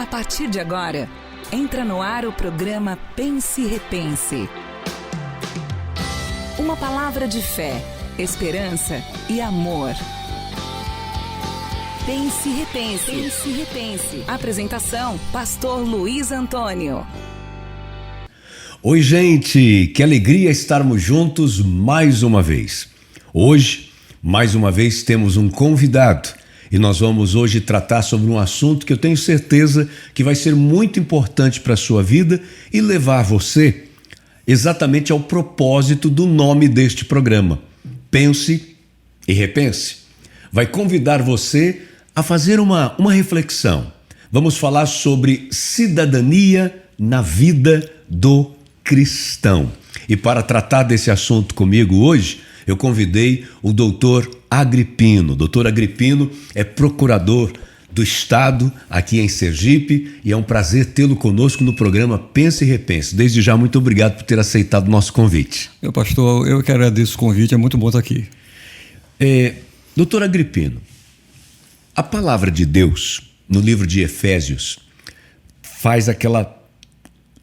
A partir de agora, entra no ar o programa Pense e Repense. Uma palavra de fé, esperança e amor. Pense e Repense. Pense e Repense. Apresentação, Pastor Luiz Antônio. Oi, gente, que alegria estarmos juntos mais uma vez. Hoje, mais uma vez, temos um convidado e nós vamos hoje tratar sobre um assunto que eu tenho certeza que vai ser muito importante para a sua vida e levar você exatamente ao propósito do nome deste programa. Pense e Repense. Vai convidar você a fazer uma reflexão. Vamos falar sobre cidadania na vida do cristão. E para tratar desse assunto comigo hoje, eu convidei o doutor Agripino. Doutor Agripino é procurador do Estado aqui em Sergipe e é um prazer tê-lo conosco no programa Pense e Repense. Desde já, muito obrigado por ter aceitado o nosso convite. Meu pastor, eu que agradeço o convite, é muito bom estar aqui. Doutor Agripino, a palavra de Deus, no livro de Efésios, faz aquela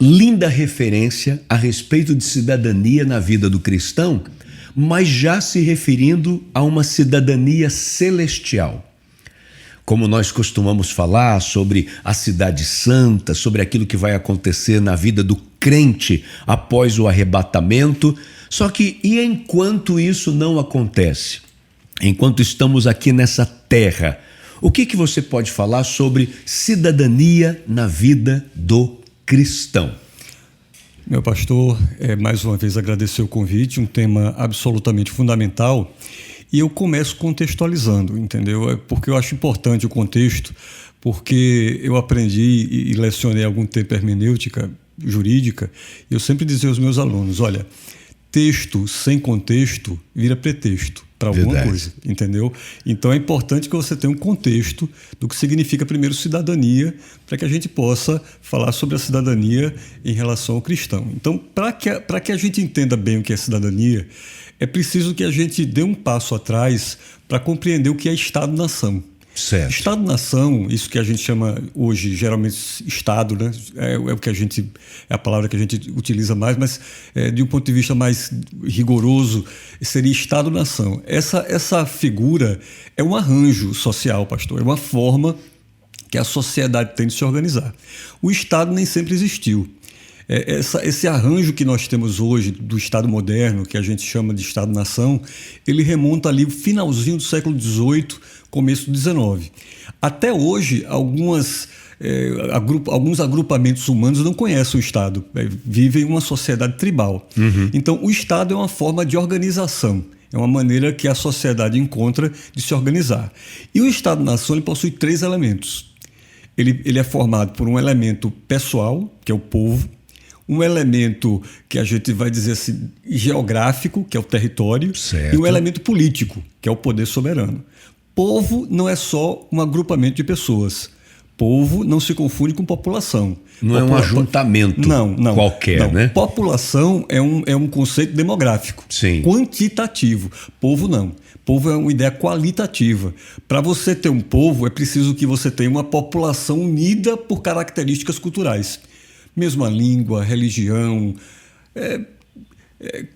linda referência a respeito de cidadania na vida do cristão, mas já se referindo a uma cidadania celestial. Como nós costumamos falar sobre a cidade santa, sobre aquilo que vai acontecer na vida do crente após o arrebatamento. Só que, e enquanto isso não acontece? Enquanto estamos aqui nessa terra, o que você pode falar sobre cidadania na vida do cristão? Meu pastor, mais uma vez agradecer o convite, um tema absolutamente fundamental, e eu começo contextualizando, entendeu? Porque eu acho importante o contexto, porque eu aprendi e lecionei há algum tempo hermenêutica jurídica, e eu sempre dizia aos meus alunos, olha, texto sem contexto vira pretexto para alguma coisa, entendeu? Então é importante que você tenha um contexto do que significa primeiro cidadania, para que a gente possa falar sobre a cidadania em relação ao cristão. Então, para que a gente entenda bem o que é cidadania, é preciso que a gente dê um passo atrás para compreender o que é Estado-nação. Certo. Estado-nação, isso que a gente chama hoje, geralmente, Estado, né? É a palavra que a gente utiliza mais, mas de um ponto de vista mais rigoroso, seria Estado-nação. Essa figura é um arranjo social, pastor, é uma forma que a sociedade tem de se organizar. O Estado nem sempre existiu. Esse arranjo que nós temos hoje do Estado moderno, que a gente chama de Estado-nação, ele remonta ali o finalzinho do século XVIII, começo do XIX. Até hoje, alguns agrupamentos humanos não conhecem o Estado, vivem uma sociedade tribal. Uhum. Então, o Estado é uma forma de organização, é uma maneira que a sociedade encontra de se organizar. E o Estado-nação ele possui três elementos. Ele é formado por um elemento pessoal, que é o povo, um elemento que a gente vai dizer assim, geográfico, que é o território, certo, e um elemento político, que é o poder soberano. Povo não é só um agrupamento de pessoas. Povo não se confunde com população. Não é um ajuntamento qualquer, né? População é um conceito demográfico, sim, quantitativo. Povo não. Povo é uma ideia qualitativa. Para você ter um povo, é preciso que você tenha uma população unida por características culturais. Mesma língua, religião,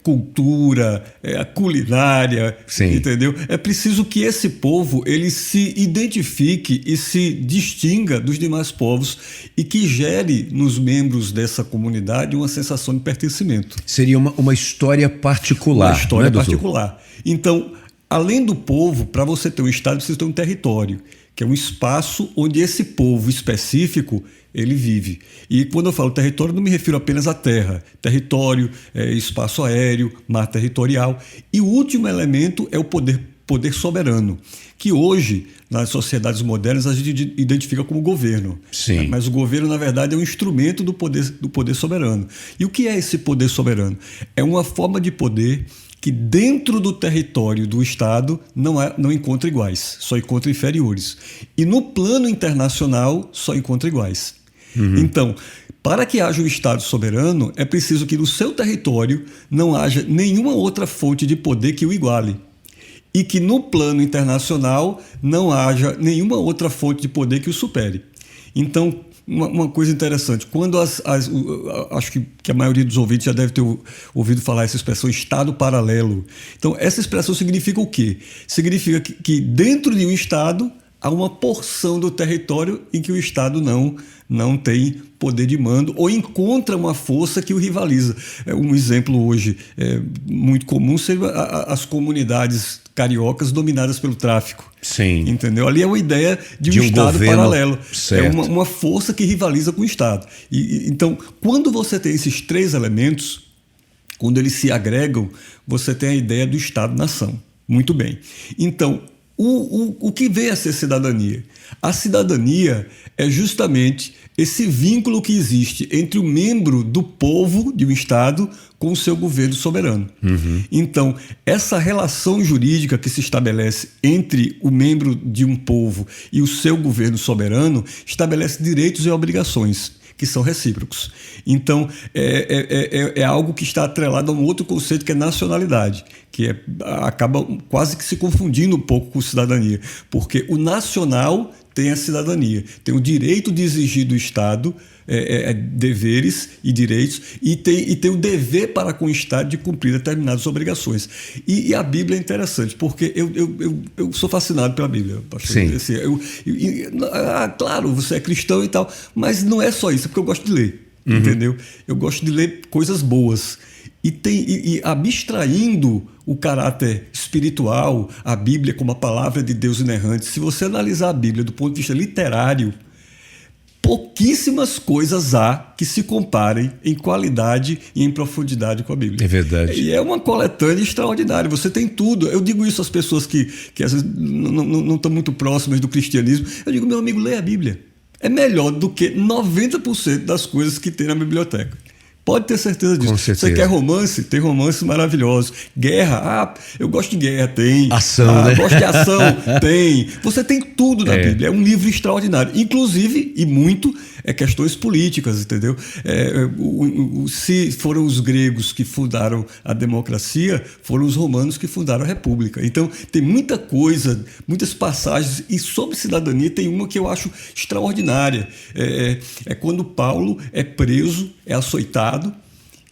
cultura, a culinária, sim, entendeu? É preciso que esse povo ele se identifique e se distinga dos demais povos e que gere nos membros dessa comunidade uma sensação de pertencimento. Seria uma história particular. Uma história particular. Então, além do povo, para você ter um Estado, precisa ter um território, que é um espaço onde esse povo específico ele vive. E quando eu falo território, não me refiro apenas à terra. Território, espaço aéreo, mar territorial. E o último elemento é o poder soberano, que hoje, nas sociedades modernas, a gente identifica como governo. Sim. Mas o governo, na verdade, é um instrumento do poder soberano. E o que é esse poder soberano? É uma forma de poder que dentro do território do Estado não encontra iguais, só encontra inferiores. E no plano internacional só encontra iguais. Uhum. Então, para que haja um Estado soberano, é preciso que no seu território não haja nenhuma outra fonte de poder que o iguale. E que no plano internacional não haja nenhuma outra fonte de poder que o supere. Então, uma coisa interessante, quando acho que a maioria dos ouvintes já deve ter ouvido falar essa expressão Estado paralelo. Então, essa expressão significa o quê? Significa que dentro de um Estado há uma porção do território em que o Estado não tem poder de mando ou encontra uma força que o rivaliza. Um exemplo hoje muito comum seria as comunidades cariocas dominadas pelo tráfico. Sim. Entendeu? Ali é uma ideia de um Estado governo paralelo. Certo. É uma força que rivaliza com o Estado. Então, quando você tem esses três elementos, quando eles se agregam, você tem a ideia do Estado-nação. Muito bem. Então, o que vem a ser cidadania? A cidadania é justamente esse vínculo que existe entre o membro do povo de um Estado com o seu governo soberano. Uhum. Então, essa relação jurídica que se estabelece entre o membro de um povo e o seu governo soberano estabelece direitos e obrigações que são recíprocos. Então, é algo que está atrelado a um outro conceito que é nacionalidade, que acaba quase que se confundindo um pouco com cidadania, porque o nacional tem a cidadania, tem o direito de exigir do Estado deveres e direitos e tem o dever para com o Estado de cumprir determinadas obrigações. E a Bíblia é interessante, porque eu sou fascinado pela Bíblia, pastor. Sim. Assim, claro, você é cristão e tal, mas não é só isso, é porque eu gosto de ler, entendeu? Eu gosto de ler coisas boas. E abstraindo o caráter espiritual, a Bíblia como a palavra de Deus inerrante, se você analisar a Bíblia do ponto de vista literário, pouquíssimas coisas há que se comparem em qualidade e em profundidade com a Bíblia. É verdade. E é uma coletânea extraordinária. Você tem tudo. Eu digo isso às pessoas que às vezes não estão muito próximas do cristianismo. Eu digo, meu amigo, lê a Bíblia. É melhor do que 90% das coisas que tem na biblioteca. Pode ter certeza disso. Com certeza. Você quer romance? Tem romances maravilhosos. Guerra? Eu gosto de guerra. Tem. Ação, né? Gosto de ação? Tem. Você tem tudo na Bíblia. É um livro extraordinário. Inclusive, e muito, questões políticas, entendeu? Se foram os gregos que fundaram a democracia, foram os romanos que fundaram a república. Então, tem muita coisa, muitas passagens. E sobre cidadania tem uma que eu acho extraordinária. É quando Paulo é preso, é açoitado,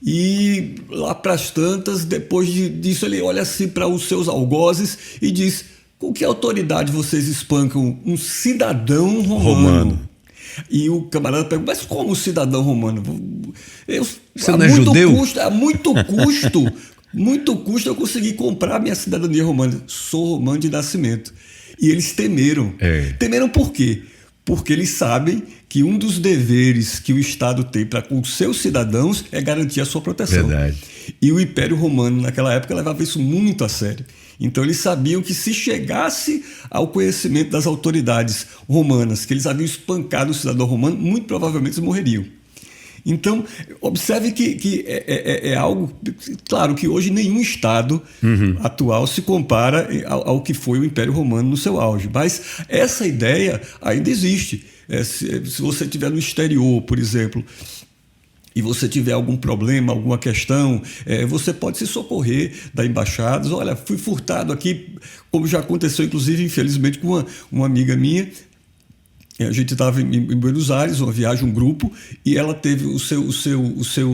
e lá para as tantas, depois disso, ele olha assim para os seus algozes e diz: com que autoridade vocês espancam um cidadão romano? E o camarada pergunta: mas como cidadão romano? Você não é judeu? A muito custo eu consegui comprar minha cidadania romana. Sou romano de nascimento. E eles temeram. Temeram por quê? Porque eles sabem que um dos deveres que o Estado tem para com os seus cidadãos é garantir a sua proteção. Verdade. E o Império Romano, naquela época, levava isso muito a sério. Então, eles sabiam que se chegasse ao conhecimento das autoridades romanas que eles haviam espancado o cidadão romano, muito provavelmente eles morreriam. Então, observe que é algo... Claro que hoje nenhum Estado atual se compara ao que foi o Império Romano no seu auge, mas essa ideia ainda existe. Se você estiver no exterior, por exemplo, e você tiver algum problema, alguma questão, você pode se socorrer da embaixada. Olha, fui furtado aqui, como já aconteceu, inclusive, infelizmente, com uma amiga minha. A gente estava em Buenos Aires, uma viagem, um grupo, e ela teve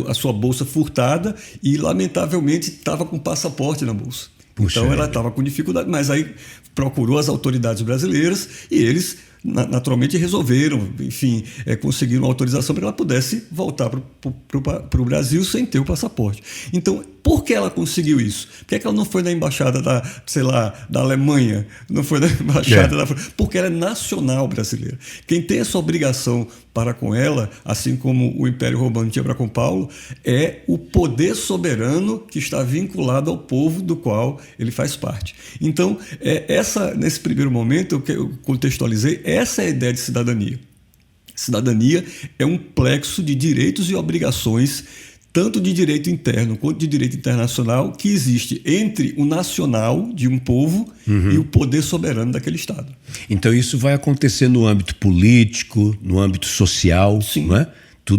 a sua bolsa furtada e, lamentavelmente, estava com passaporte na bolsa. Puxa, então, ela estava com dificuldade, mas aí procurou as autoridades brasileiras e eles, naturalmente, resolveram, enfim, conseguiram autorização para que ela pudesse voltar para o Brasil sem ter o passaporte. Então, por que ela conseguiu isso? Por que ela não foi na embaixada da Alemanha? Não foi na embaixada da França? Porque ela é nacional brasileira. Quem tem essa obrigação para com ela, assim como o Império Romano tinha para com Paulo, é o poder soberano que está vinculado ao povo do qual ele faz parte. Então, nesse primeiro momento, eu contextualizei, essa é a ideia de cidadania. Cidadania é um plexo de direitos e obrigações, tanto de direito interno quanto de direito internacional, que existe entre o nacional de um povo e o poder soberano daquele Estado. Então isso vai acontecer no âmbito político, no âmbito social, sim, não é?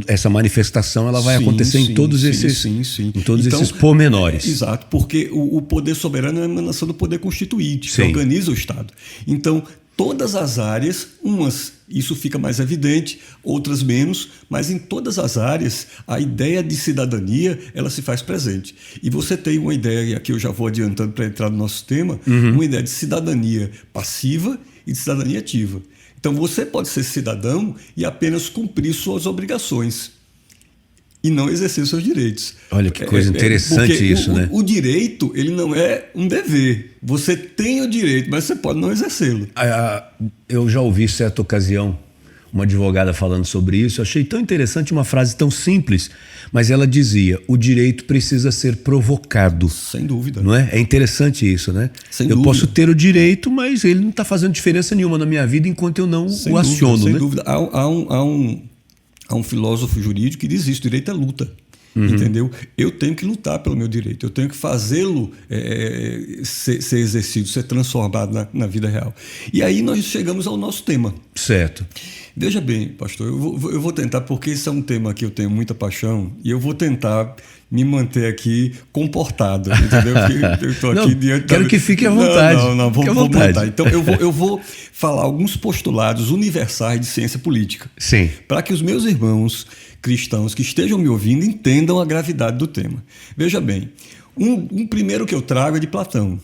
Essa manifestação ela vai acontecer em todos esses pormenores. Exato, porque o poder soberano é a emanação do poder constituinte, que organiza o Estado. Então, todas as áreas, umas isso fica mais evidente, outras menos, mas em todas as áreas a ideia de cidadania ela se faz presente. E você tem uma ideia, e aqui eu já vou adiantando para entrar no nosso tema, uma ideia de cidadania passiva e de cidadania ativa. Então você pode ser cidadão e apenas cumprir suas obrigações e não exercer seus direitos. Olha que coisa interessante isso, né? O direito, ele não é um dever. Você tem o direito, mas você pode não exercê-lo. Eu já ouvi, certa ocasião, uma advogada falando sobre isso. Eu achei tão interessante, uma frase tão simples, mas ela dizia: o direito precisa ser provocado. Sem dúvida. Não é? É interessante isso, né? Sem eu dúvida. posso ter o direito, mas ele não está fazendo diferença nenhuma na minha vida enquanto eu não Sem o aciono. Sem né? dúvida. Há um filósofo jurídico que diz isso: direito é luta. Entendeu? Eu tenho que lutar pelo meu direito, eu tenho que fazê-lo ser exercido, ser transformado na vida real. E aí nós chegamos ao nosso tema. Certo. Veja bem, pastor, eu vou tentar, porque esse é um tema que eu tenho muita paixão, e eu vou tentar me manter aqui comportado, entendeu? Porque eu estou aqui diante quero que fique à vontade. Não, vou vontade. montar. Então, eu vou falar alguns postulados universais de ciência política. Sim. Para que os meus irmãos cristãos que estejam me ouvindo entendam a gravidade do tema. Veja bem, um primeiro que eu trago é de Platão.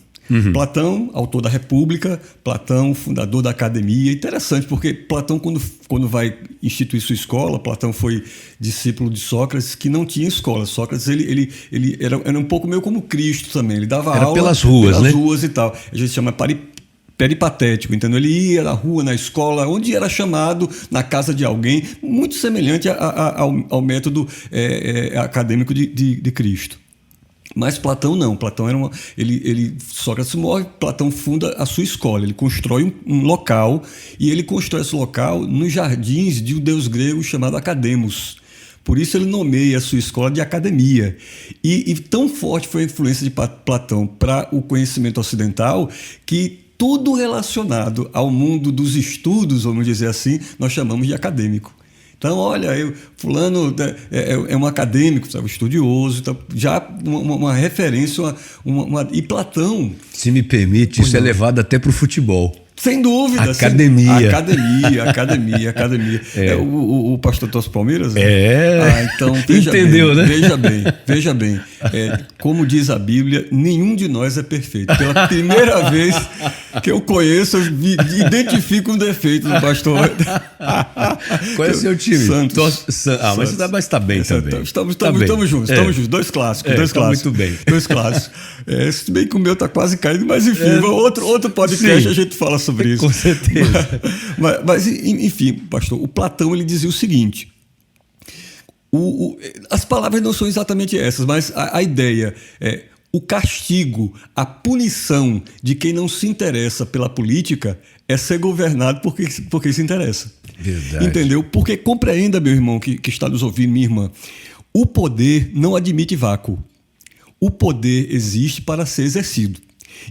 Platão, autor da República, Platão, fundador da academia. Interessante, porque Platão, quando vai instituir sua escola, Platão foi discípulo de Sócrates, que não tinha escola. Sócrates ele era um pouco meio como Cristo também. Ele dava aula pelas ruas, né? ruas e tal. A gente chama peripatético, entendeu? Ele ia na rua, na escola, onde era chamado, na casa de alguém, muito semelhante ao método acadêmico de Cristo. Mas Platão não. Platão era Sócrates morre, Platão funda a sua escola. Ele constrói um local, e ele constrói esse local nos jardins de um deus grego chamado Academos. Por isso ele nomeia a sua escola de academia. E tão forte foi a influência de Platão para o conhecimento ocidental que tudo relacionado ao mundo dos estudos, vamos dizer assim, nós chamamos de acadêmico. Então, olha, fulano é um acadêmico, sabe, estudioso, então, já uma referência, e Platão... Se me permite, isso é levado até para o futebol. Sem dúvida. Academia. Academia. O pastor torce Palmeiras? Então, entendeu, bem, né? Veja bem. Como diz a Bíblia, nenhum de nós é perfeito. Pela primeira vez que eu conheço, eu identifico um defeito do pastor. Qual é o seu time? Santos. Mas está bem também. Estamos juntos. Dois clássicos. Muito bem. Dois clássicos. Se bem que o meu está quase caindo, mas enfim, outro podcast sim, a gente fala sobre isso. Com certeza. Mas enfim, pastor, o Platão ele dizia o seguinte: as palavras não são exatamente essas, mas a ideia é: o castigo, a punição de quem não se interessa pela política é ser governado porque se interessa. Verdade. Entendeu? Porque compreenda, meu irmão que está nos ouvindo, minha irmã, o poder não admite vácuo. O poder existe para ser exercido.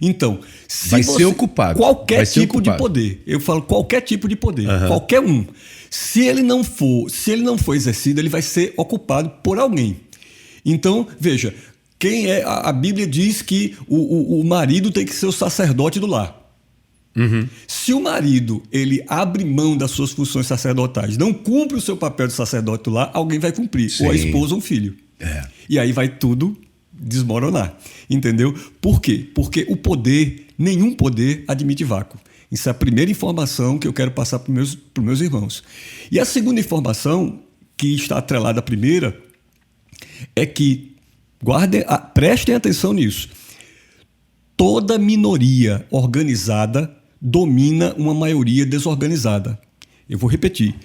Então, se vai ser ocupado. Qualquer tipo de poder, eu falo qualquer tipo de poder, qualquer um. Se ele não for exercido, ele vai ser ocupado por alguém. Então, veja, a Bíblia diz que o marido tem que ser o sacerdote do lar. Se o marido ele abre mão das suas funções sacerdotais, não cumpre o seu papel de sacerdote do lar, alguém vai cumprir, sim, ou a esposa ou um filho. E aí vai tudo desmoronar, entendeu? Por quê? Porque nenhum poder admite vácuo. Isso é a primeira informação que eu quero passar para os meus irmãos. E a segunda informação, que está atrelada à primeira, é que, prestem atenção nisso, toda minoria organizada domina uma maioria desorganizada. Eu vou repetir.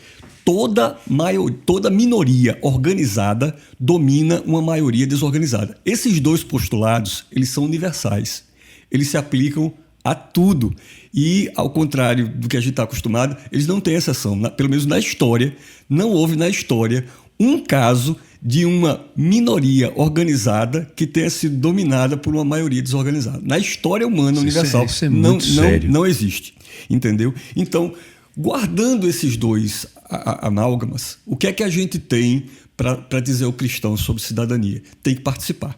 Toda minoria organizada domina uma maioria desorganizada. Esses dois postulados, eles são universais. Eles se aplicam a tudo. E, ao contrário do que a gente está acostumado, eles não têm exceção. Pelo menos na história, não houve na história um caso de uma minoria organizada que tenha sido dominada por uma maioria desorganizada. Na história humana universal, isso é muito sério. Não existe. Entendeu? Então, guardando esses dois amálgamas, o que é que a gente tem para dizer ao cristão sobre cidadania? Tem que participar,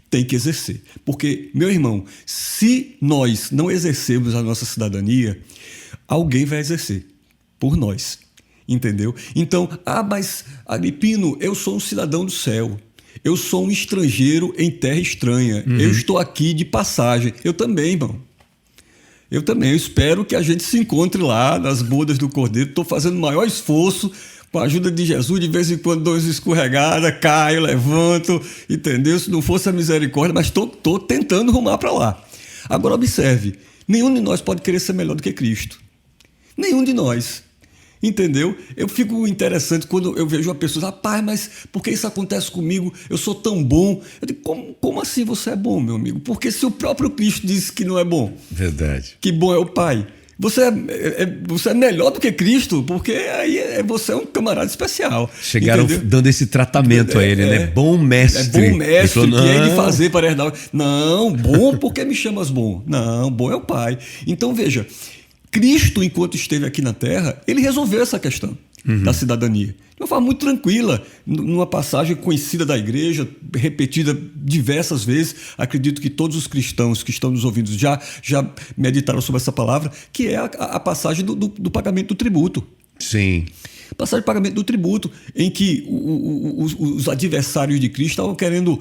tem que exercer. Porque, meu irmão, se nós não exercermos a nossa cidadania, alguém vai exercer. por nós. Entendeu? Então, mas Agripino, eu sou um cidadão do céu. Eu sou um estrangeiro em terra estranha. Eu estou aqui de passagem. Eu também, irmão. Eu também. Eu espero que a gente se encontre lá nas bodas do Cordeiro. Estou fazendo o maior esforço com a ajuda de Jesus. De vez em quando dou uma escorregada, caio, levanto. Entendeu? Se não fosse a misericórdia, mas estou tentando rumar para lá. Agora, observe. Nenhum de nós pode querer ser melhor do que Cristo. Nenhum de nós. Entendeu? Eu fico interessante quando eu vejo uma pessoa, rapaz, mas por que isso acontece comigo? Eu sou tão bom. Eu digo, como assim você é bom, meu amigo? Porque se o próprio Cristo disse que não é bom, Verdade. que bom é o Pai, você é melhor do que Cristo, porque aí você é um camarada especial. Chegaram entendeu? dando esse tratamento a ele, né? Bom mestre. É bom mestre, falou, que é de fazer para herdar. Não, bom porque me chamas bom. Não, bom é o Pai. Então, veja, Cristo, enquanto esteve aqui na Terra, ele resolveu essa questão da cidadania. De uma forma muito tranquila, numa passagem conhecida da igreja, repetida diversas vezes. Acredito que todos os cristãos que estão nos ouvindo já meditaram sobre essa palavra, que é a passagem do pagamento do tributo. Sim. Passagem de pagamento do tributo, em que os adversários de Cristo estavam querendo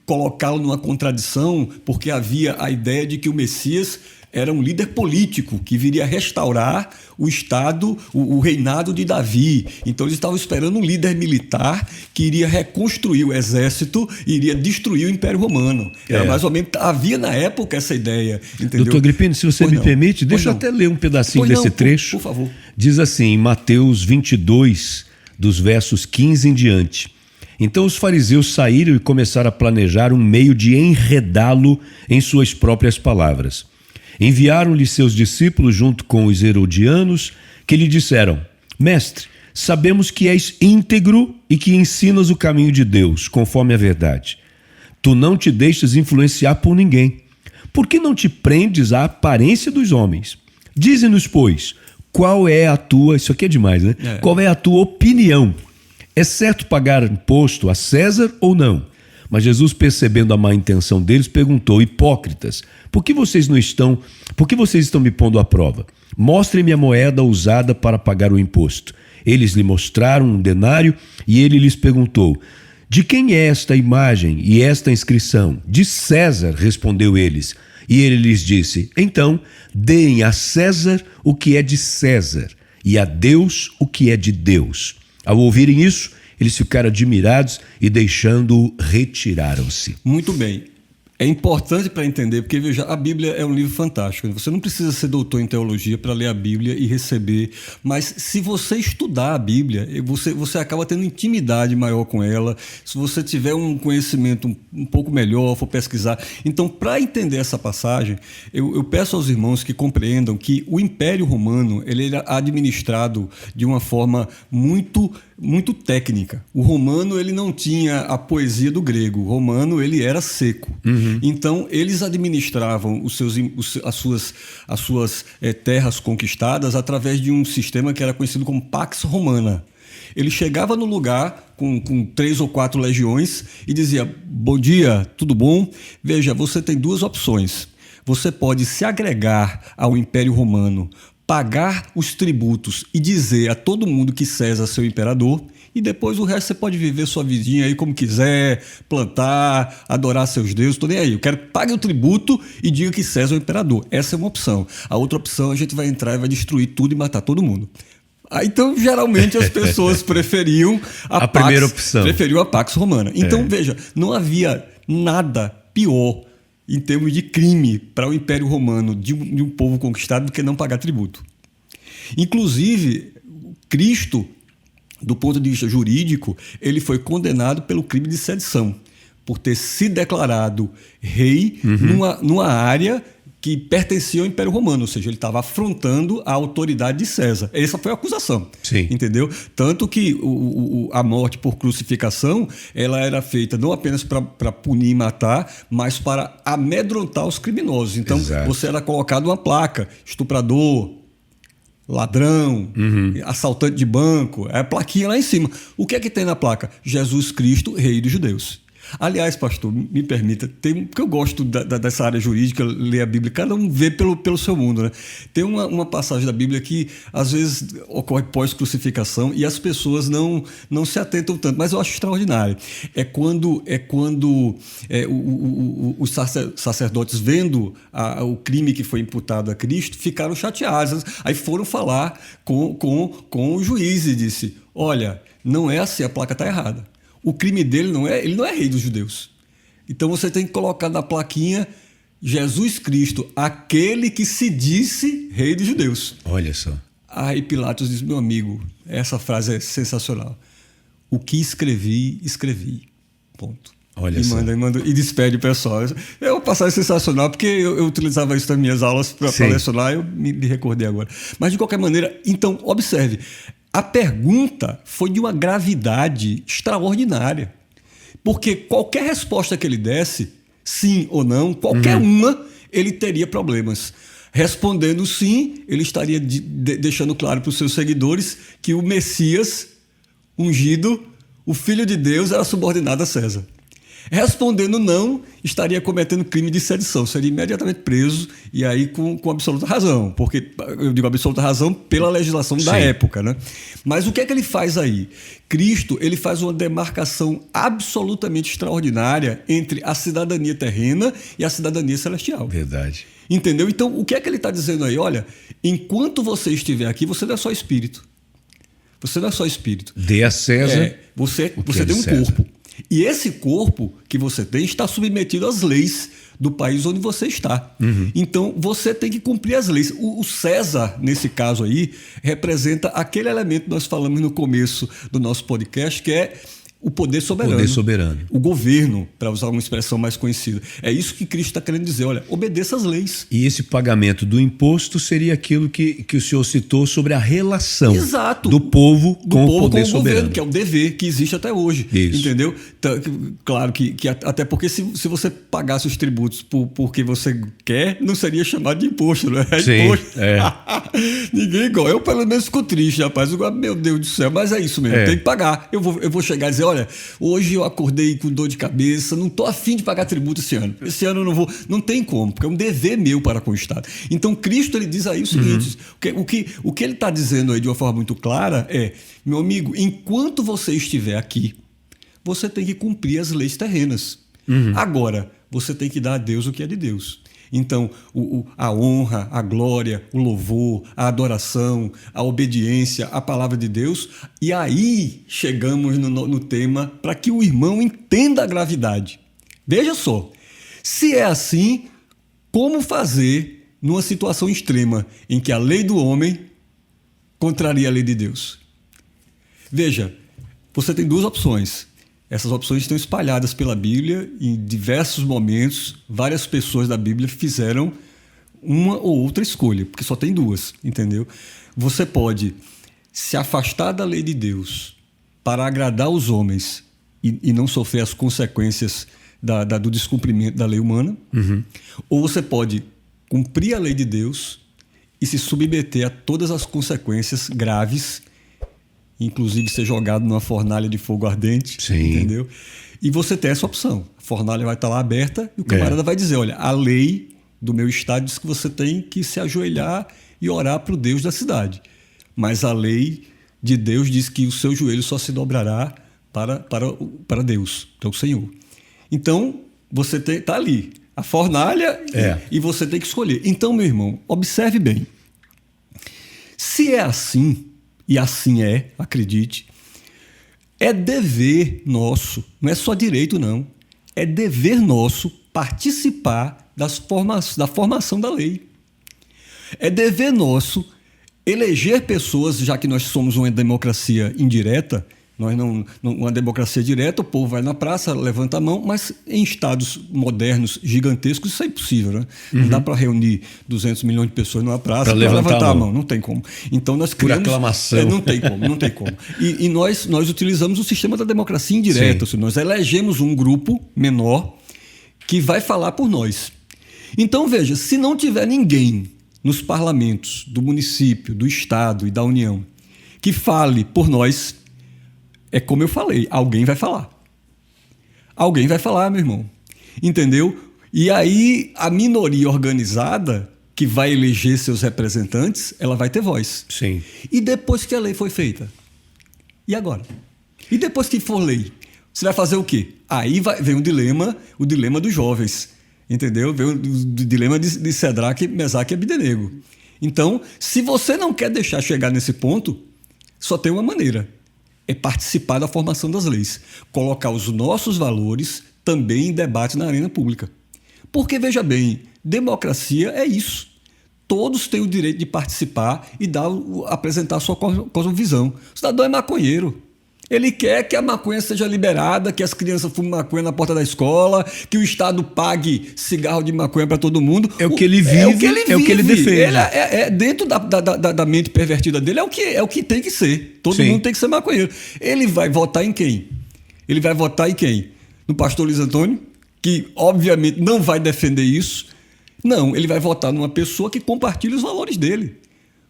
colocá-lo numa contradição, porque havia a ideia de que o Messias era um líder político que viria restaurar o Estado, o reinado de Davi. Então eles estavam esperando um líder militar que iria reconstruir o exército e iria destruir o Império Romano. Era mais ou menos, havia na época essa ideia. Entendeu? Doutor Agripino, se você me permite, deixa eu até ler um pedacinho desse trecho. Por favor. Diz assim, em Mateus 22, dos versos 15 em diante. Então os fariseus saíram e começaram a planejar um meio de enredá-lo em suas próprias palavras. Enviaram-lhe seus discípulos junto com os herodianos, que lhe disseram: Mestre, sabemos que és íntegro e que ensinas o caminho de Deus, conforme a verdade. Tu não te deixas influenciar por ninguém. Por que não te prendes à aparência dos homens? Dize-nos, pois, qual é a tua... Isso aqui é demais, né? Qual é a tua opinião? É certo pagar imposto a César ou não? Mas Jesus, percebendo a má intenção deles, perguntou: hipócritas, por que vocês estão me pondo à prova? Mostrem-me a moeda usada para pagar o imposto. Eles lhe mostraram um denário e ele lhes perguntou: de quem é esta imagem e esta inscrição? De César, respondeu eles. E ele lhes disse: então, deem a César o que é de César e a Deus o que é de Deus. Ao ouvirem isso, eles ficaram admirados e, deixando-o, retiraram-se. Muito bem. É importante para entender, porque, veja, a Bíblia é um livro fantástico. Você não precisa ser doutor em teologia para ler a Bíblia e receber, mas se você estudar a Bíblia, você acaba tendo intimidade maior com ela. Se você tiver um conhecimento um pouco melhor, for pesquisar. Então, para entender essa passagem, eu peço aos irmãos que compreendam que o Império Romano ele era administrado de uma forma muito técnica. O romano ele não tinha a poesia do grego. O romano ele era seco. Então eles administravam as suas terras conquistadas através de um sistema que era conhecido como Pax Romana. Ele chegava no lugar com 3 ou 4 legiões e dizia: bom dia, tudo bom? Veja, você tem 2 opções. Você pode se agregar ao Império Romano, pagar os tributos e dizer a todo mundo que César é seu imperador, e depois o resto você pode viver sua vidinha aí como quiser, plantar, adorar seus deuses, tô nem aí. Eu quero que pague o tributo e diga que César é o imperador. Essa é uma opção. A outra opção, a gente vai entrar e vai destruir tudo e matar todo mundo. Então, geralmente, as pessoas preferiam a primeira opção. Preferiam a Pax Romana. Então, veja, não havia nada pior em termos de crime para o Império Romano de um povo conquistado do que não pagar tributo. Inclusive, Cristo, do ponto de vista jurídico, ele foi condenado pelo crime de sedição, por ter se declarado rei numa área que pertencia ao Império Romano, ou seja, ele estava afrontando a autoridade de César. Essa foi a acusação. Sim. Entendeu? Tanto que a morte por crucificação ela era feita não apenas para punir e matar, mas para amedrontar os criminosos. Então, você era colocado uma placa: estuprador, ladrão, assaltante de banco, é a plaquinha lá em cima. O que é que tem na placa? Jesus Cristo, Rei dos Judeus. Aliás, pastor, me permita, porque eu gosto dessa área jurídica, ler a Bíblia, cada um vê pelo seu mundo, né? Tem uma passagem da Bíblia que às vezes ocorre pós-crucificação e as pessoas não se atentam tanto, mas eu acho extraordinário. É quando os sacerdotes, vendo o crime que foi imputado a Cristo, ficaram chateados. Aí foram falar com o juiz e disse: olha, não é assim, a placa está errada. O crime dele ele não é rei dos judeus. Então você tem que colocar na plaquinha Jesus Cristo, aquele que se disse rei dos judeus. Olha só. Aí Pilatos diz: meu amigo, essa frase é sensacional. O que escrevi, escrevi. Ponto. Olha só. E despede o pessoal. É uma passagem sensacional, porque eu utilizava isso nas minhas aulas para lecionar, eu me recordei agora. Mas, de qualquer maneira, então, observe, a pergunta foi de uma gravidade extraordinária. Porque qualquer resposta que ele desse, sim ou não, qualquer uma, ele teria problemas. Respondendo sim, ele estaria deixando claro para os seus seguidores que o Messias ungido, o Filho de Deus, era subordinado a César. Respondendo não, estaria cometendo crime de sedição, seria imediatamente preso, e aí com absoluta razão, porque eu digo absoluta razão pela legislação da época, né? Mas o que é que ele faz aí? Cristo, ele faz uma demarcação absolutamente extraordinária entre a cidadania terrena e a cidadania celestial. Verdade. Entendeu? Então, o que é que ele está dizendo aí? Olha, enquanto você estiver aqui, você não é só espírito. Você não é só espírito. Dê a César. Você tem um corpo. E esse corpo que você tem está submetido às leis do país onde você está. Então, você tem que cumprir as leis. O César, nesse caso aí, representa aquele elemento que nós falamos no começo do nosso podcast, que é o poder soberano. Poder soberano. O governo, para usar uma expressão mais conhecida. É isso que Cristo está querendo dizer. Olha, obedeça às leis. E esse pagamento do imposto seria aquilo que o senhor citou sobre a relação do povo com o poder soberano. Governo, que é o dever que existe até hoje. Isso. Entendeu? Claro que até porque se você pagasse os tributos porque você quer, não seria chamado de imposto, não é? Sim, imposto. É. Ninguém igual. Eu pelo menos fico triste, rapaz. Meu Deus do céu, mas é isso mesmo. Tem que pagar. Eu vou chegar e dizer: olha, hoje eu acordei com dor de cabeça, não estou afim de pagar tributo esse ano. Esse ano eu não vou. Não tem como, porque é um dever meu para com o Estado. Então, Cristo, ele diz aí o seguinte: o que ele está dizendo aí de uma forma muito clara é: meu amigo, enquanto você estiver aqui, você tem que cumprir as leis terrenas. Agora, você tem que dar a Deus o que é de Deus. Então, a honra, a glória, o louvor, a adoração, a obediência à palavra de Deus. E aí chegamos no tema para que o irmão entenda a gravidade. Veja só, se é assim, como fazer numa situação extrema em que a lei do homem contraria a lei de Deus? Veja, você tem duas opções. Essas opções estão espalhadas pela Bíblia. Em diversos momentos, várias pessoas da Bíblia fizeram uma ou outra escolha, porque só tem duas, entendeu? Você pode se afastar da lei de Deus para agradar os homens e não sofrer as consequências do descumprimento da lei humana, ou você pode cumprir a lei de Deus e se submeter a todas as consequências graves, inclusive ser jogado numa fornalha de fogo ardente. Sim. Entendeu? E você tem essa opção. A fornalha vai estar lá aberta e o camarada vai dizer: olha, a lei do meu estado diz que você tem que se ajoelhar e orar para o Deus da cidade. Mas a lei de Deus diz que o seu joelho só se dobrará para Deus, que é o Senhor. Então, você está ali, a fornalha, e você tem que escolher. Então, meu irmão, observe bem. Se é assim, e assim é, acredite, é dever nosso, não é só direito não, é dever nosso participar da formação da lei. É dever nosso eleger pessoas, já que nós somos uma democracia indireta. Nós não, uma democracia direta, o povo vai na praça, levanta a mão, mas em estados modernos, gigantescos, isso é impossível, né? Não dá para reunir 200 milhões de pessoas numa praça para levantar a mão. Não tem como. Então nós criamos... Por aclamação. Não tem como. E nós utilizamos o sistema da democracia indireta. Ou seja, nós elegemos um grupo menor que vai falar por nós. Então, veja, se não tiver ninguém nos parlamentos do município, do estado e da União que fale por nós, é como eu falei, alguém vai falar. Alguém vai falar, meu irmão. Entendeu? E aí a minoria organizada que vai eleger seus representantes, ela vai ter voz. Sim. E depois que a lei foi feita? E agora? E depois que for lei? Você vai fazer o quê? Aí vem o dilema dos jovens. Entendeu? Vem o dilema de Cedraque, Mesaque e Abdenego. Então, se você não quer deixar chegar nesse ponto, só tem uma maneira. É participar da formação das leis. Colocar os nossos valores também em debate na arena pública. Porque, veja bem, democracia é isso. Todos têm o direito de participar e apresentar a sua cosmovisão. O cidadão é maconheiro. Ele quer que a maconha seja liberada, que as crianças fumem maconha na porta da escola, que o Estado pague cigarro de maconha para todo mundo. É o que ele vive, é o que ele defende. Dentro da mente pervertida dele, é o que tem que ser. Todo mundo tem que ser maconheiro. Ele vai votar em quem? Ele vai votar em quem? No pastor Luiz Antônio, que obviamente não vai defender isso. Não, ele vai votar numa pessoa que compartilhe os valores dele,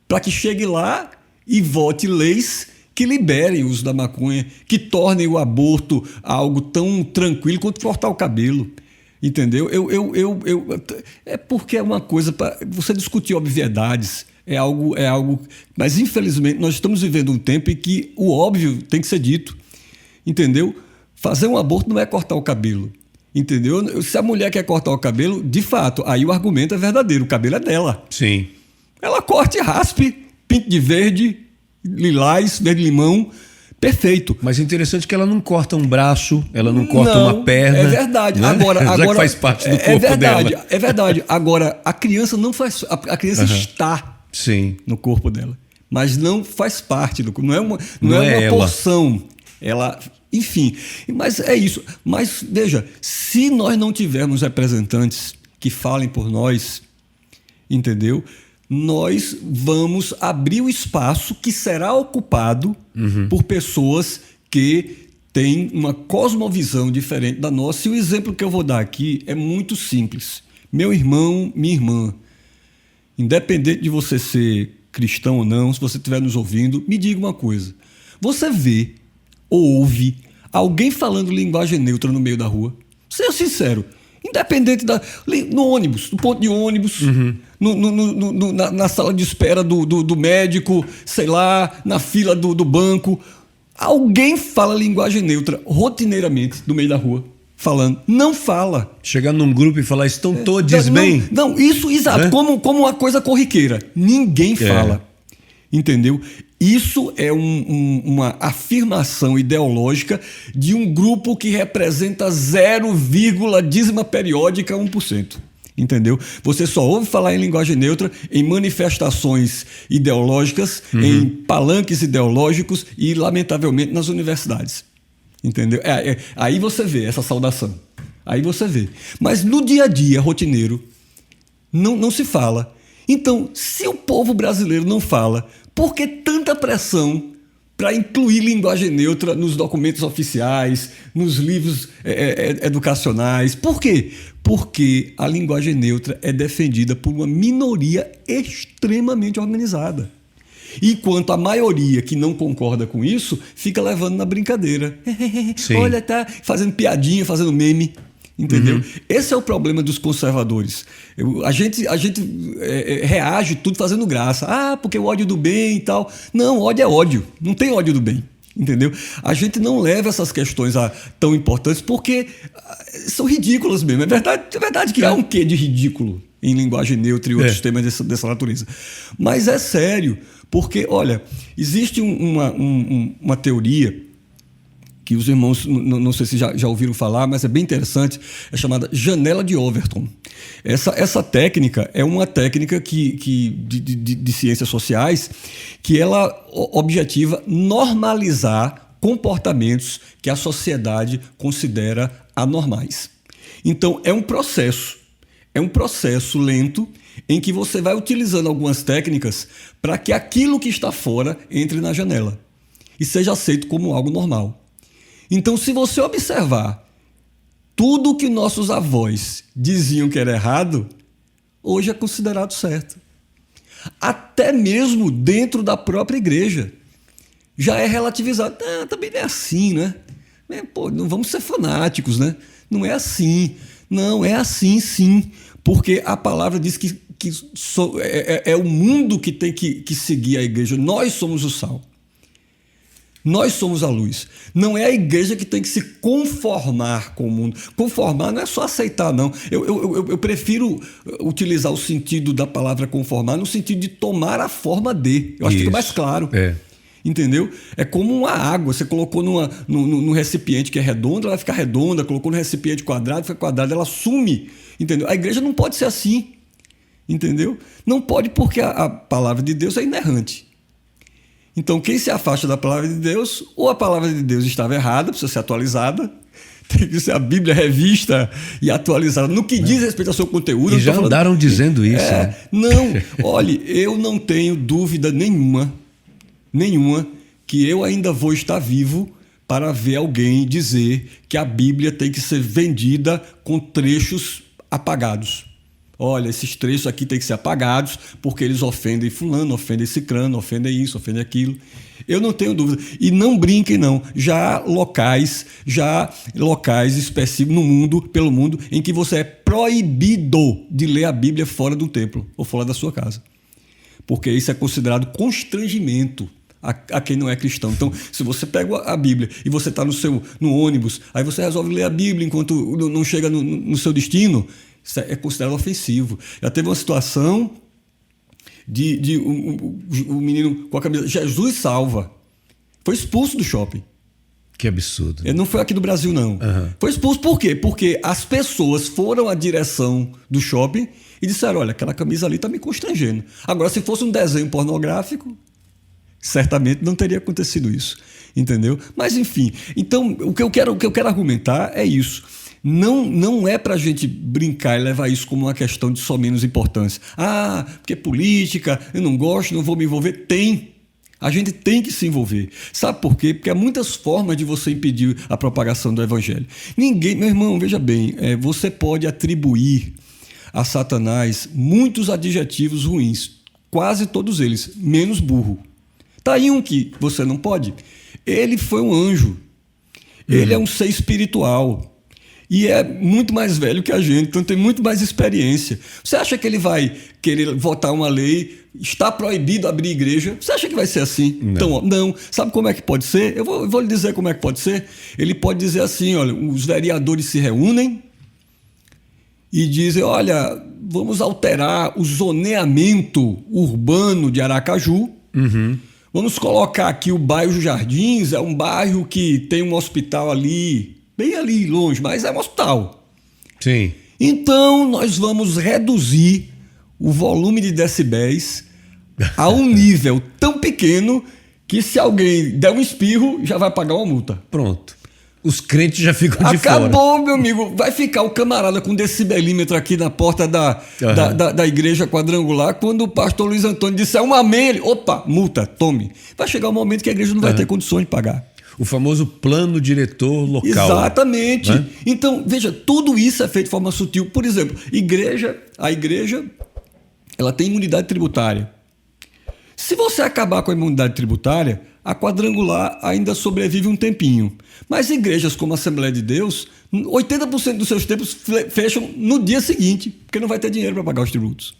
para que chegue lá e vote leis que liberem o uso da maconha, que tornem o aborto algo tão tranquilo quanto cortar o cabelo. Entendeu? É porque é uma coisa para você discutir obviedades. É algo. Mas, infelizmente, nós estamos vivendo um tempo em que o óbvio tem que ser dito. Entendeu? Fazer um aborto não é cortar o cabelo. Entendeu? Se a mulher quer cortar o cabelo, de fato, aí o argumento é verdadeiro. O cabelo é dela. Sim. Ela corte e raspe, pinte de verde, lilás, verde-limão, perfeito. Mas é interessante que ela não corta um braço, ela não corta uma perna. É verdade. Né? Agora já que faz parte do corpo dela. É verdade. Agora, a criança não faz. A criança está no corpo dela, mas não faz parte do corpo. Não é uma porção. Ela, enfim. Mas é isso. Mas veja, se nós não tivermos representantes que falem por nós, entendeu? Nós vamos abrir o espaço que será ocupado por pessoas que têm uma cosmovisão diferente da nossa. E o exemplo que eu vou dar aqui é muito simples. Meu irmão, minha irmã, independente de você ser cristão ou não, se você estiver nos ouvindo, me diga uma coisa. Você vê ou ouve alguém falando linguagem neutra no meio da rua? Seja sincero. Independente no ônibus, no ponto de ônibus, na sala de espera do médico, sei lá, na fila do banco. Alguém fala linguagem neutra rotineiramente no meio da rua, falando. Não fala. Chegar num grupo e falar, estão todos bem? Não, isso, exato, como uma coisa corriqueira. Ninguém fala. Entendeu? Isso é uma afirmação ideológica de um grupo que representa 0,dízima periódica 1%. Entendeu? Você só ouve falar em linguagem neutra em manifestações ideológicas, em palanques ideológicos e, lamentavelmente, nas universidades. Entendeu? Aí você vê essa saudação. Aí você vê. Mas no dia a dia, rotineiro, não se fala. Então, se o povo brasileiro não fala, por que tanta pressão para incluir linguagem neutra nos documentos oficiais, nos livros educacionais? Por quê? Porque a linguagem neutra é defendida por uma minoria extremamente organizada. Enquanto a maioria que não concorda com isso fica levando na brincadeira. Olha, tá fazendo piadinha, fazendo meme. Entendeu? Esse é o problema dos conservadores. A gente reage tudo fazendo graça. Porque o ódio do bem e tal. Não, ódio é ódio. Não tem ódio do bem. Entendeu? A gente não leva essas questões tão importantes porque são ridículas mesmo. É verdade que há um quê de ridículo em linguagem neutra e outros temas dessa natureza. Mas é sério, porque, olha, existe uma teoria que os irmãos, não sei se já ouviram falar, mas é bem interessante, é chamada janela de Overton. Essa técnica é uma técnica de ciências sociais que ela objetiva normalizar comportamentos que a sociedade considera anormais. Então, é um processo lento em que você vai utilizando algumas técnicas para que aquilo que está fora entre na janela e seja aceito como algo normal. Então, se você observar tudo que nossos avós diziam que era errado, hoje é considerado certo. Até mesmo dentro da própria igreja. Já é relativizado. Também não é assim, né? Não vamos ser fanáticos, né? Não é assim. Não, é assim sim. Porque a palavra diz que é o mundo que tem que seguir a igreja. Nós somos o sal. Nós somos a luz. Não é a igreja que tem que se conformar com o mundo. Conformar não é só aceitar, não. Eu prefiro utilizar o sentido da palavra conformar no sentido de tomar a forma de. Eu acho que fica mais claro. Entendeu? É como uma água. Você colocou num recipiente que é redondo, ela vai ficar redonda. Colocou no recipiente quadrado, fica quadrada. Ela sume. Entendeu? A igreja não pode ser assim. Entendeu? Não pode, porque a palavra de Deus é inerrante. Então, quem se afasta da palavra de Deus, ou a palavra de Deus estava errada, precisa ser atualizada, tem que ser a Bíblia revista e atualizada no que diz respeito ao seu conteúdo. E já andaram dizendo isso. Não, olhe, eu não tenho dúvida nenhuma que eu ainda vou estar vivo para ver alguém dizer que a Bíblia tem que ser vendida com trechos apagados. Olha, esses trechos aqui têm que ser apagados porque eles ofendem fulano, ofendem cicrano, ofendem isso, ofendem aquilo. Eu não tenho dúvida. E não brinquem, não. Já há locais específicos no mundo, pelo mundo, em que você é proibido de ler a Bíblia fora do templo ou fora da sua casa. Porque isso é considerado constrangimento a quem não é cristão. Então, se você pega a Bíblia e você está no ônibus, aí você resolve ler a Bíblia enquanto não chega no seu destino, isso é considerado ofensivo. Já teve uma situação de um menino com a camisa Jesus salva. Foi expulso do shopping. Que absurdo. Ele não foi aqui do Brasil, não. Uhum. Foi expulso por quê? Porque as pessoas foram à direção do shopping e disseram, olha, aquela camisa ali está me constrangendo. Agora, se fosse um desenho pornográfico, certamente não teria acontecido isso. Entendeu? Mas, enfim. Então, o que eu quero argumentar é isso. Não é para a gente brincar e levar isso como uma questão de só menos importância. Porque política, eu não gosto, não vou me envolver. Tem. A gente tem que se envolver. Sabe por quê? Porque há muitas formas de você impedir a propagação do evangelho. Meu irmão, veja bem, você pode atribuir a Satanás muitos adjetivos ruins, quase todos eles, menos burro. Tá aí um que você não pode. Ele foi um anjo. Ele é um ser espiritual. E é muito mais velho que a gente, então tem muito mais experiência. Você acha que ele vai querer votar uma lei, está proibido abrir igreja? Você acha que vai ser assim? Não. Então, não. Sabe como é que pode ser? Eu vou lhe dizer como é que pode ser. Ele pode dizer assim, olha, os vereadores se reúnem e dizem, olha, vamos alterar o zoneamento urbano de Aracaju. Uhum. Vamos colocar aqui o bairro Jardins, é um bairro que tem um hospital ali, bem ali longe, mas é um hospital. Sim. Então, nós vamos reduzir o volume de decibéis a um nível tão pequeno que se alguém der um espirro, já vai pagar uma multa. Pronto. Os crentes já ficam de fora. Acabou, meu amigo. Vai ficar o camarada com decibelímetro aqui na porta da igreja quadrangular. Quando o pastor Luiz Antônio disser um amém, ele, opa, multa, tome. Vai chegar um momento que a igreja não vai ter condições de pagar. O famoso plano diretor local. Exatamente. Né? Então, veja, tudo isso é feito de forma sutil. Por exemplo, a igreja ela tem imunidade tributária. Se você acabar com a imunidade tributária, a quadrangular ainda sobrevive um tempinho. Mas igrejas como a Assembleia de Deus, 80% dos seus templos fecham no dia seguinte, porque não vai ter dinheiro para pagar os tributos.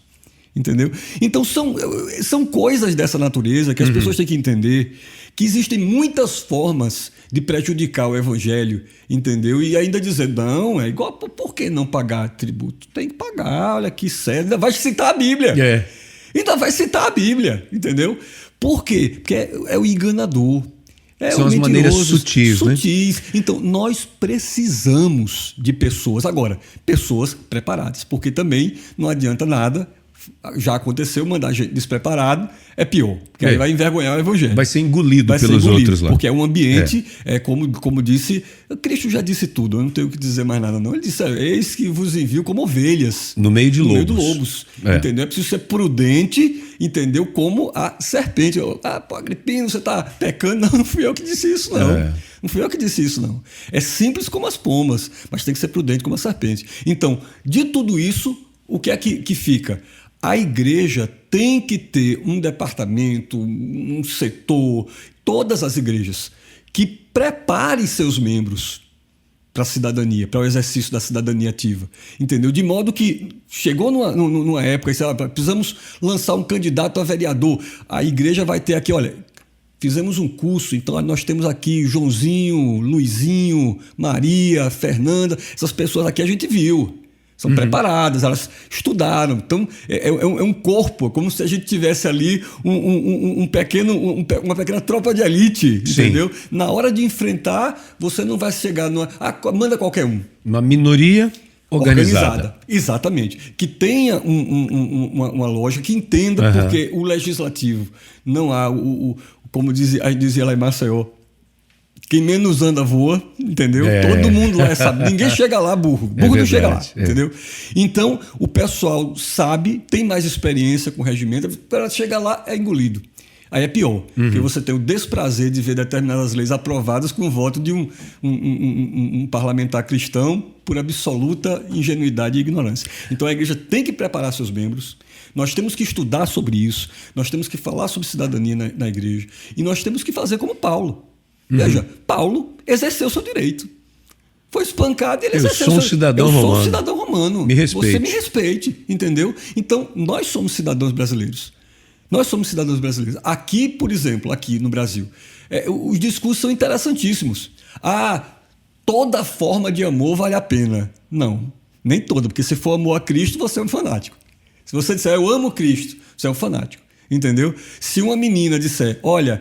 Entendeu? Então, são coisas dessa natureza que as pessoas têm que entender que existem muitas formas de prejudicar o evangelho, entendeu? E ainda dizer, não, é igual, por que não pagar tributo? Tem que pagar, olha que sério, ainda vai citar a Bíblia. Ainda vai citar a Bíblia, entendeu? Por quê? Porque é o enganador. São as maneiras sutis, né? Então, nós precisamos de pessoas, agora, pessoas preparadas, porque também não adianta nada. Já aconteceu, mandar gente despreparado é pior, porque aí vai envergonhar o evangelho. Vai ser engolido pelos outros lá. Porque é um ambiente, como disse, Cristo já disse tudo, eu não tenho o que dizer mais nada não. Ele disse, eis que vos envio como ovelhas. No meio de lobos. Entendeu? É preciso ser prudente, entendeu? Como a serpente. Agripino, você está pecando? Não fui eu que disse isso, não. Não fui eu que disse isso, não. É simples como as pombas, mas tem que ser prudente como a serpente. Então, de tudo isso, o que é que fica? A igreja tem que ter um departamento, um setor, todas as igrejas, que prepare seus membros para a cidadania, para o exercício da cidadania ativa, entendeu? De modo que chegou numa época, precisamos lançar um candidato a vereador, a igreja vai ter aqui, olha, fizemos um curso, então nós temos aqui Joãozinho, Luizinho, Maria, Fernanda, essas pessoas aqui a gente viu, são preparadas, elas estudaram, então é um corpo, como se a gente tivesse ali uma pequena tropa de elite, entendeu? Na hora de enfrentar, você não vai chegar manda qualquer um. Uma minoria organizada. Exatamente. Que tenha uma lógica, que entenda porque o legislativo não há, como dizia lá em Maceió, quem menos anda voa, entendeu? Todo mundo lá sabe. Ninguém chega lá burro. Burro não chega lá, entendeu? Então, o pessoal sabe, tem mais experiência com o regimento, para chegar lá é engolido. Aí é pior, porque você tem o desprazer de ver determinadas leis aprovadas com o voto de um parlamentar cristão por absoluta ingenuidade e ignorância. Então, a igreja tem que preparar seus membros, nós temos que estudar sobre isso, nós temos que falar sobre cidadania na igreja, e nós temos que fazer como Paulo. Veja, Paulo exerceu seu direito. Foi espancado e ele exerceu seu direito. Eu sou um cidadão romano. Me respeite. Você me respeite, entendeu? Então, nós somos cidadãos brasileiros. Nós somos cidadãos brasileiros. Aqui, por exemplo, aqui no Brasil, os discursos são interessantíssimos. Toda forma de amor vale a pena. Não, nem toda, porque se for amor a Cristo, você é um fanático. Se você disser, eu amo Cristo, você é um fanático, entendeu? Se uma menina disser, olha,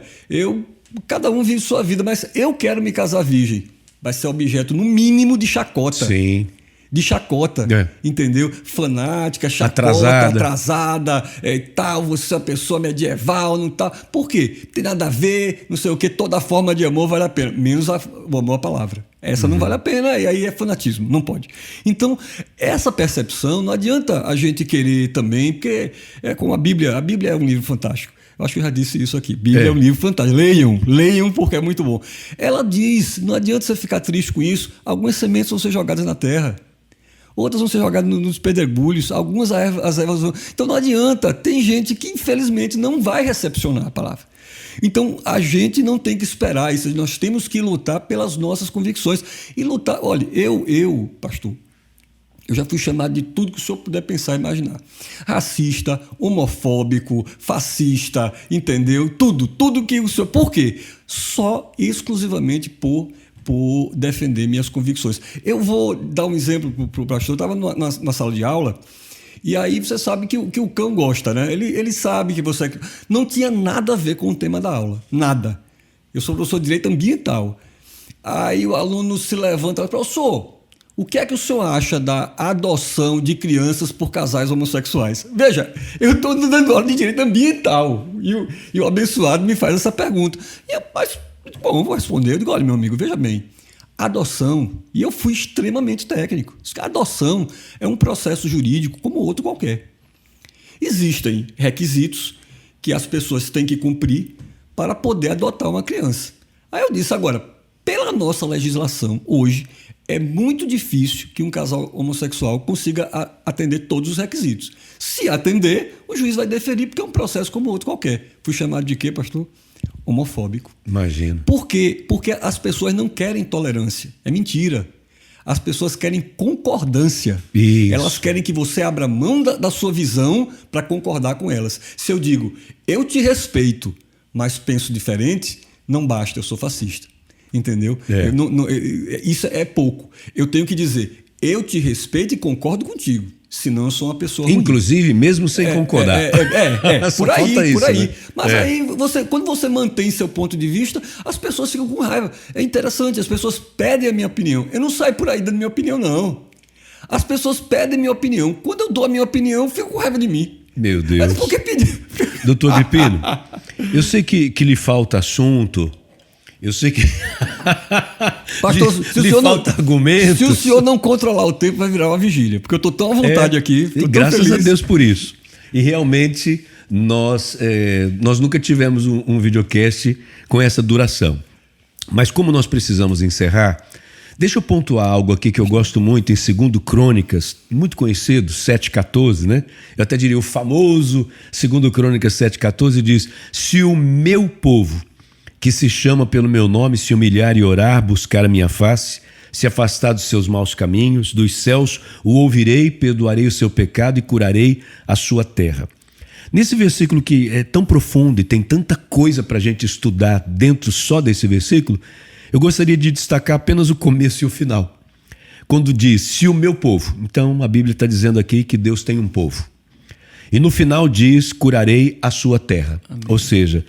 cada um vive sua vida, mas eu quero me casar virgem, vai ser objeto, no mínimo, de chacota. Sim. De chacota, entendeu? Fanática, chacota, atrasada, tal, você é uma pessoa medieval, não tá. Por quê? Tem nada a ver, não sei o quê, toda forma de amor vale a pena, menos o amor à palavra. Essa não vale a pena, e aí é fanatismo, não pode. Então, essa percepção, não adianta a gente querer também, porque é como a Bíblia é um livro fantástico. Eu acho que eu já disse isso aqui. Bíblia é um livro fantástico. Leiam porque é muito bom. Ela diz, não adianta você ficar triste com isso, algumas sementes vão ser jogadas na terra. Outras vão ser jogadas nos pedregulhos, algumas as ervas vão... Então não adianta, tem gente que infelizmente não vai recepcionar a palavra. Então a gente não tem que esperar isso, nós temos que lutar pelas nossas convicções. E lutar, olha, eu, pastor, eu já fui chamado de tudo que o senhor puder pensar e imaginar. Racista, homofóbico, fascista, entendeu? Tudo que o senhor... Por quê? Só exclusivamente por defender minhas convicções. Eu vou dar um exemplo para o pastor. Eu estava na sala de aula e aí você sabe que o cão gosta, né? Ele sabe que você... Não tinha nada a ver com o tema da aula. Nada. Eu sou professor de direito ambiental. Aí o aluno se levanta e fala, professor, o que é que o senhor acha da adoção de crianças por casais homossexuais? Veja, eu estou dando aula de direito ambiental e o abençoado me faz essa pergunta. Mas, bom, eu vou responder. Eu digo, olha, meu amigo, veja bem, adoção, e eu fui extremamente técnico, a adoção é um processo jurídico como outro qualquer. Existem requisitos que as pessoas têm que cumprir para poder adotar uma criança. Aí eu disse, agora, pela nossa legislação, hoje, é muito difícil que um casal homossexual consiga atender todos os requisitos. Se atender, o juiz vai deferir, porque é um processo como outro qualquer. Fui chamado de quê, pastor? Homofóbico. Imagino. Por quê? Porque as pessoas não querem tolerância. É mentira. As pessoas querem concordância. Isso. Elas querem que você abra mão da sua visão para concordar com elas. Se eu digo, eu te respeito, mas penso diferente, não basta, eu sou fascista. Entendeu? Isso é pouco. Eu tenho que dizer, eu te respeito e concordo contigo. Senão eu sou uma pessoa ruim. Inclusive, mesmo sem concordar. Por aí. Né? Mas aí, quando você mantém seu ponto de vista, as pessoas ficam com raiva. É interessante, as pessoas pedem a minha opinião. Eu não saio por aí dando minha opinião, não. As pessoas pedem minha opinião. Quando eu dou a minha opinião, ficam com raiva de mim. Meu Deus. Mas por que pedir? Doutor de Pino, eu sei que lhe falta assunto. Eu sei que pastor, falta argumentos. Se o senhor não controlar o tempo, vai virar uma vigília. Porque eu estou tão à vontade aqui. E graças a Deus por isso. E realmente nós nunca tivemos um videocast com essa duração. Mas como nós precisamos encerrar, deixa eu pontuar algo aqui que eu gosto muito em 2 Crônicas, muito conhecido, 7,14, né? Eu até diria o famoso 2 Crônicas 7,14 diz, se o meu povo, que se chama pelo meu nome, se humilhar e orar, buscar a minha face, se afastar dos seus maus caminhos, dos céus o ouvirei, perdoarei o seu pecado e curarei a sua terra. Nesse versículo que é tão profundo e tem tanta coisa para a gente estudar dentro só desse versículo, eu gostaria de destacar apenas o começo e o final. Quando diz, se o meu povo, então a Bíblia está dizendo aqui que Deus tem um povo. E no final diz, curarei a sua terra. Amém. Ou seja,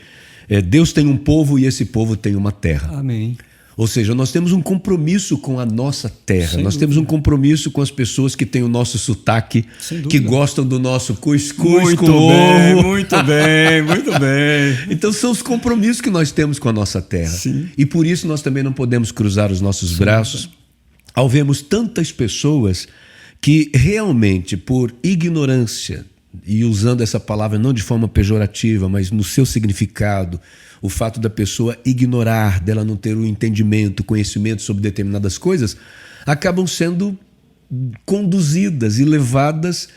Deus tem um povo e esse povo tem uma terra. Amém. Ou seja, nós temos um compromisso com a nossa terra, nós temos um compromisso com as pessoas que têm o nosso sotaque, que gostam do nosso cuscuz com ovo. Muito bem, muito bem. Então são os compromissos que nós temos com a nossa terra. Sim. E por isso nós também não podemos cruzar os nossos braços ao vermos tantas pessoas que realmente, por ignorância, e usando essa palavra não de forma pejorativa, mas no seu significado, o fato da pessoa ignorar, dela não ter o entendimento, o conhecimento sobre determinadas coisas, acabam sendo conduzidas e levadas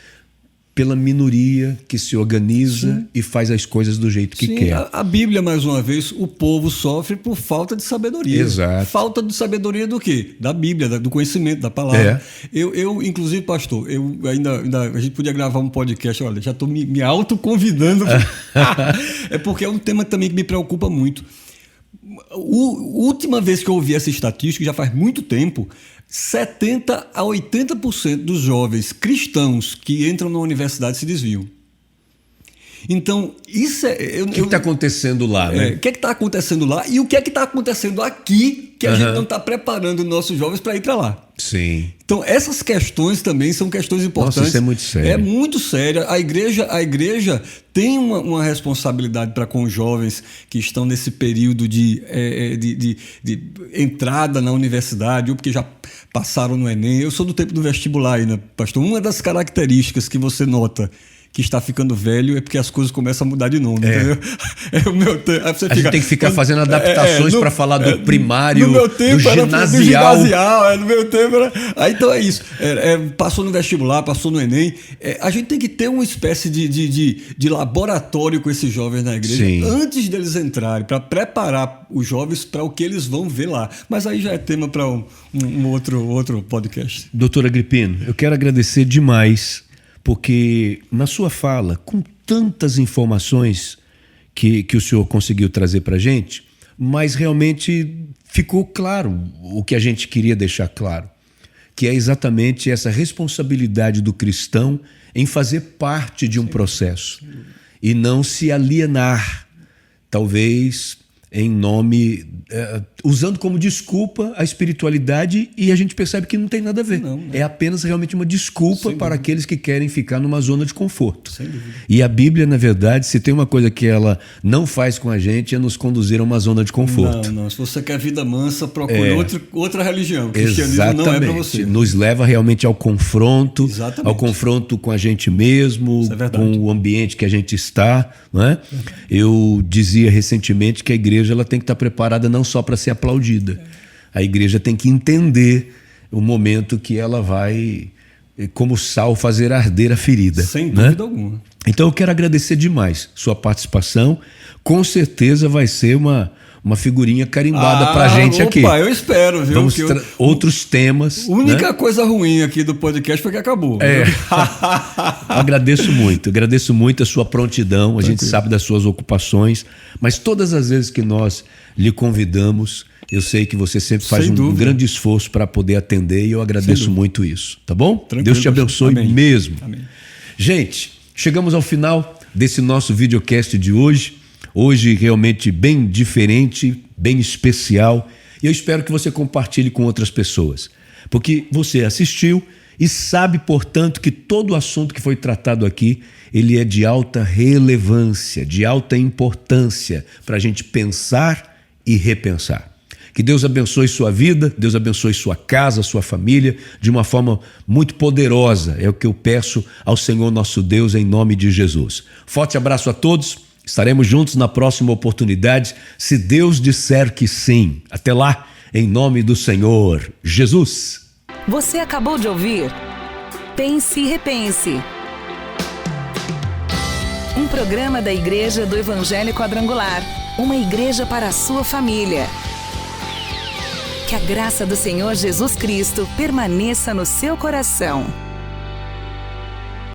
pela minoria que se organiza e faz as coisas do jeito que quer. A Bíblia, mais uma vez, o povo sofre por falta de sabedoria. Exato. Falta de sabedoria do quê? Da Bíblia, do conhecimento, da palavra. Eu inclusive, pastor, a gente podia gravar um podcast, olha, já estou me autoconvidando. É porque é um tema também que me preocupa muito. A última vez que eu ouvi essa estatística, já faz muito tempo, 70% a 80% dos jovens cristãos que entram na universidade se desviam. Então, isso é... O que está acontecendo lá, né? O que está acontecendo lá e o que está acontecendo aqui que a gente não está preparando nossos jovens para ir para lá. Sim. Então, essas questões também são questões importantes. Nossa, isso é muito sério. É muito sério. A igreja tem uma responsabilidade para com os jovens que estão nesse período de entrada na universidade, ou porque já passaram no Enem. Eu sou do tempo do vestibular ainda, pastor. Uma das características que você nota que está ficando velho é porque as coisas começam a mudar de nome, entendeu? A gente tem que ficar fazendo adaptações para falar do primário, no meu tempo do ginasial. No meu tempo era... Então é isso. Passou no vestibular, passou no Enem. A gente tem que ter uma espécie de laboratório com esses jovens na igreja. Sim. Antes deles entrarem, para preparar os jovens para o que eles vão ver lá. Mas aí já é tema para um outro podcast. Doutor Agripino, eu quero agradecer demais, porque na sua fala, com tantas informações que o senhor conseguiu trazer para a gente, mas realmente ficou claro o que a gente queria deixar claro, que é exatamente essa responsabilidade do cristão em fazer parte de um processo e não se alienar, talvez em nome, usando como desculpa a espiritualidade, e a gente percebe que não tem nada a ver. Não. É apenas realmente uma desculpa para aqueles que querem ficar numa zona de conforto. E a Bíblia, na verdade, se tem uma coisa que ela não faz com a gente, é nos conduzir a uma zona de conforto. Não. Se você quer vida mansa, procure outra religião. O cristianismo não é para você. Nos leva realmente ao confronto, ao confronto com a gente mesmo, com o ambiente que a gente está. Não é? Eu dizia recentemente que a igreja ela tem que estar preparada não só para ser aplaudida. A igreja tem que entender o momento que ela vai, como sal, fazer arder a ferida. Sem dúvida alguma. Então eu quero agradecer demais sua participação. Com certeza vai ser uma figurinha carimbada para a gente aqui. Eu espero, viu? Vamos outros temas. A única coisa ruim aqui do podcast foi que acabou. Agradeço muito a sua prontidão. A gente sabe das suas ocupações, mas todas as vezes que nós lhe convidamos, eu sei que você sempre faz um grande esforço para poder atender, e eu agradeço muito isso. Tá bom? Tranquilo, Deus te abençoe mesmo. Amém. Gente, chegamos ao final desse nosso videocast de hoje. Hoje realmente bem diferente, bem especial, e eu espero que você compartilhe com outras pessoas, porque você assistiu e sabe, portanto, que todo o assunto que foi tratado aqui, ele é de alta relevância, de alta importância para a gente pensar e repensar. Que Deus abençoe sua vida, Deus abençoe sua casa, sua família, de uma forma muito poderosa. É o que eu peço ao Senhor nosso Deus, em nome de Jesus. Forte abraço a todos. Estaremos juntos na próxima oportunidade, se Deus disser que sim. Até lá, em nome do Senhor Jesus. Você acabou de ouvir Pense e Repense. Um programa da Igreja do Evangelho Quadrangular, uma igreja para a sua família. Que a graça do Senhor Jesus Cristo permaneça no seu coração.